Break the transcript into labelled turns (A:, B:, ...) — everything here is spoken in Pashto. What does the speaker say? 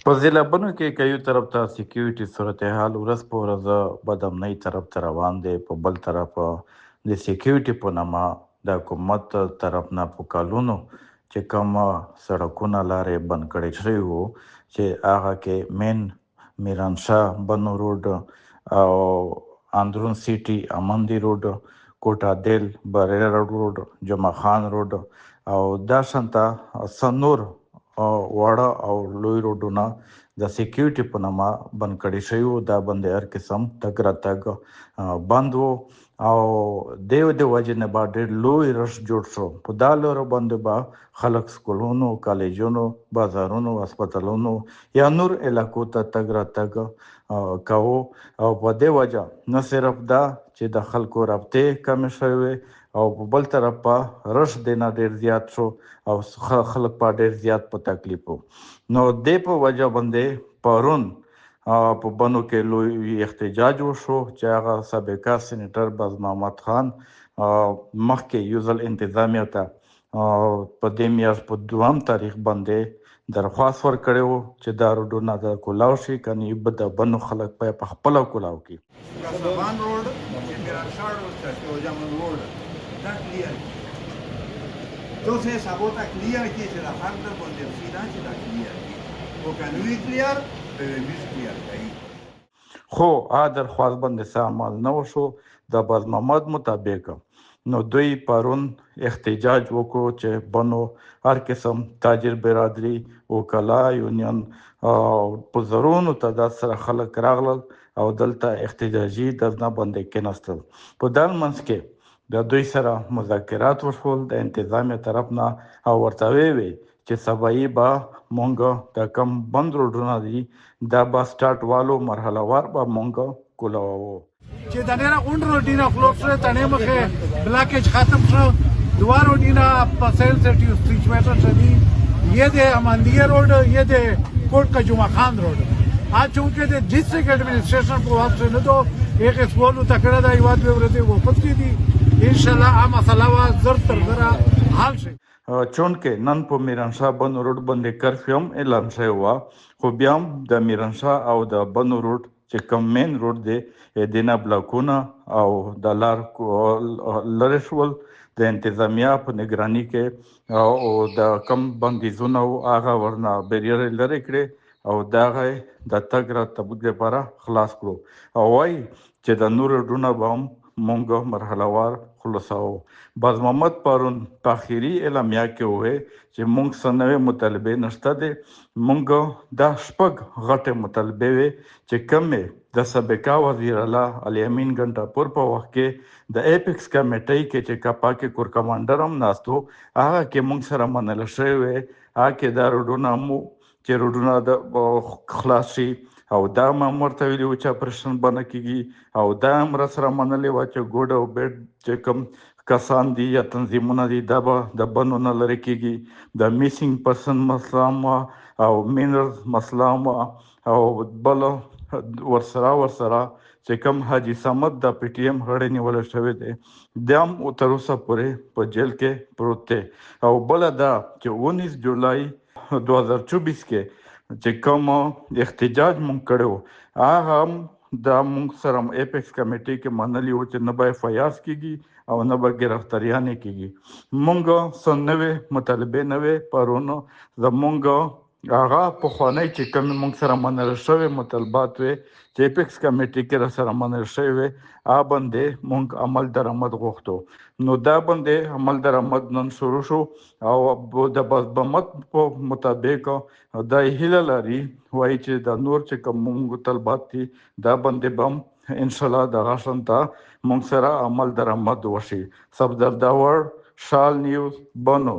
A: په ضلعبنو کې که یو طرف ته سکیورټي صورتحال ورځ په ورځ بدامنۍ طرف ته روان دی، په بل طرف د سکیورټي په نامه د حکومت طرف نه په کلونو چې کوم سړکونه لارې بند کړی شوي وو چې هغه کې مین میرانشاه بنو روډ او اندرون سیټي امندي روډ، کوټا دل بریر روډ، جمعه خان روډ او دا شانته سنور واړه او لوی روډونه د سکیورټي په نامه بند کړي شوي وو. دا باندې هر قسم تګ راتګ بند وو او د وجې نه به ډېر لوی رش جوړ شو. په دا لارو باندې به خلک سکولونو، کالجونو، بازارونو، هسپتالونو یا نور علاقو ته تګ راتګ کوو او په دې وجه نه صرف دا چې د خلکو رابطې کمې شوې او په بل طرف په رش دی نه ډېر زیات شو او خلک په ډېر زیات په تکلیف وو. نو دې په وجه باندې پرون په بنو کې لوی احتجاج وشو چې هغه سابقه سینیټر باز محمد خان مخکې یو ځل انتظامیه ته په دې میاشت په 2 تاریخ باندې درخواست ورکړی وو چې دا روډونه د کولاو شي، کنې به د بنو خلک په خپله کولاو کړي.
B: کسبان روډ چې میرانشاه روډ ته چې وجامن روډ دا کلیر entonces esa bota clear que se la falta con delfina se la clear o canui clear pero mis clear ahí
A: خو درخواست باندې څه عمل نه وشو. د باز محمد مطابق نو دوی پرون احتجاج وکړو چې بنو هر قسم تاجر برادری، وکلا، یونین په زرونو تعداد سره خلک راغلل او دلته احتجاجي درنه باندې کېناستل. په دال منځ کې د دوی سره مذاکرات وشول د انتظامیه طرف نه او ورته وی چې سبایي به مونږ د کم بند روډونه دي دا به سټارټ والو مرحله وار به مونږ کولاوو
C: چې د نړۍ غونډ روډینا کلوز شو تنه مخه بلاکیج ختم شو. دوه روډینا په سیل سټي سټریچ میټر شدي ये दे अमंदिया रोड, ये दे कोट का जुमा खान रोड. आज चूंकि डिस्ट्रिक्ट एडमिनिस्ट्रेशन को वक्त से न तो एक स्कूल तकड़ा था युवा बेवरते वो पत्ती थी इंशाल्लाह आ मसला वा जर तर जरा हाल से
A: چونکه نن په میرانشاه بنو روډ باندې کرفیو هم اعلان شوی و، خو بیا هم د میرانشاه او د بنو روډ چې کوم مین روډ دی دینه بلاکونه او د لار لرې شول د انتظامیه په نگرانی کې او د کم بندیزونه هغه ورنه بیریر لرې کړي او دغه د تګ راتګ لپاره خلاص کړو او وایي چې د نور روډونه به هم مونږ مرحله وار خلاصاو. باز محمد پرون په اخیری اعلامیه کې وویل چې مونږ څه نوې مطالبې نشته دي. مونږ دا شپږ غټې مطالبې وې چې کومې د سابقه وزیر اعلی علي امین ګنټاپور په وخت کې د ایپکس کمیټۍ کې چې کاپا کې کور کمانډر هم ناستو هغه کې مونږ سره منل شوی وې هغه کې دا روډونه مو چې روډونه د خلاص شي او دا هم ورته ویلي وو چې اپریشن به نه کېږي او دا هم راسره منلې وه چې ګوډ او بیډ چې کوم کسان دي یا تنظیمونه دي دا به د بنو نه لرې کېږي. د میسینګ پرسن مسله هم او مینرز مسله هم او بل ورسره چې کوم حاجي صمد د پی ټي ایم غړی نیولی شوی دی دا هم تر اوسه پورې په جیل کې پروت دی. او بله دا چې 19 جولای 2024 کې چې کوم احتجاج مونږ کړی هغه هم دا مونږ سره ایپکس کمیټې کې منلي وو چې نه به اف آی آرز کېږي او نه به ګرفتاریانې کېږي. مونږ څه نوې مطالبې نوې پرون زمونږ هغه پخوانی چې کوم مونږ سره منل شوی مطالبات وې چې ایپکس کمیټې کې را سره منل شوی وې هغه باندې مونږ عمل درآمد غوښتو. نو دا باندې عمل درآمد نن شروع شو او د باز محمد په مطابق دا هیله لري وایي چې د نور چې کوم مونږ طلبات دي دا باندې به انشاءالله دغه شانته مونږ سره عمل درآمد وشي. صفدر داور، شال نیوز، بنو.